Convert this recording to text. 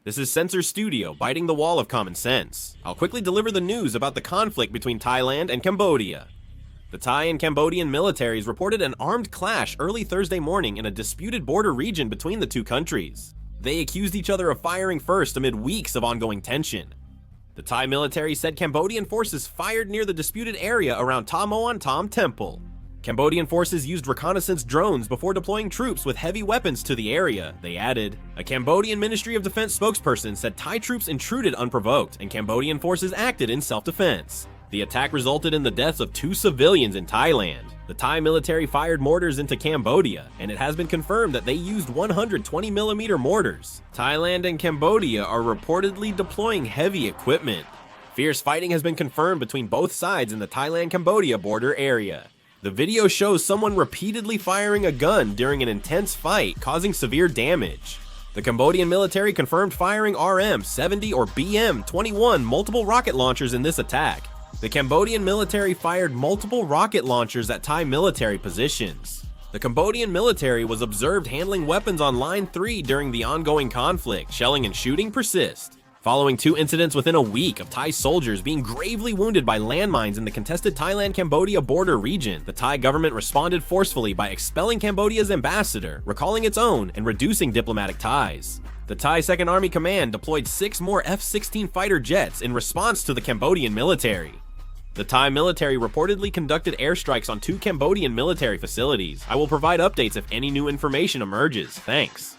This is Censor Studio biting the wall of common sense. I'll quickly deliver the news about the conflict between Thailand and Cambodia. The Thai and Cambodian militaries reported an armed clash early Thursday morning in a disputed border region between the two countries. They accused each other of firing first amid weeks of ongoing tension. The Thai military said Cambodian forces fired near the disputed area around Ta Moan Tom Temple. Cambodian forces used reconnaissance drones before deploying troops with heavy weapons to the area, they added. A Cambodian Ministry of Defense spokesperson said Thai troops intruded unprovoked and Cambodian forces acted in self-defense. The attack resulted in the deaths of 2 civilians in Thailand. The Thai military fired mortars into Cambodia, and it has been confirmed that they used 120mm mortars. Thailand and Cambodia are reportedly deploying heavy equipment. Fierce fighting has been confirmed between both sides in the Thailand-Cambodia border area. The video shows someone repeatedly firing a gun during an intense fight, causing severe damage. The Cambodian military confirmed firing RM-70 or BM-21 multiple rocket launchers in this attack. The Cambodian military fired multiple rocket launchers at Thai military positions. The Cambodian military was observed handling weapons on Line 3 during the ongoing conflict. Shelling and shooting persist. Following 2 incidents within a week of Thai soldiers being gravely wounded by landmines in the contested Thailand-Cambodia border region, the Thai government responded forcefully by expelling Cambodia's ambassador, recalling its own, and reducing diplomatic ties. The Thai 2nd Army Command deployed 6 more F-16 fighter jets in response to the Cambodian military. The Thai military reportedly conducted airstrikes on 2 Cambodian military facilities. I will provide updates if any new information emerges. Thanks.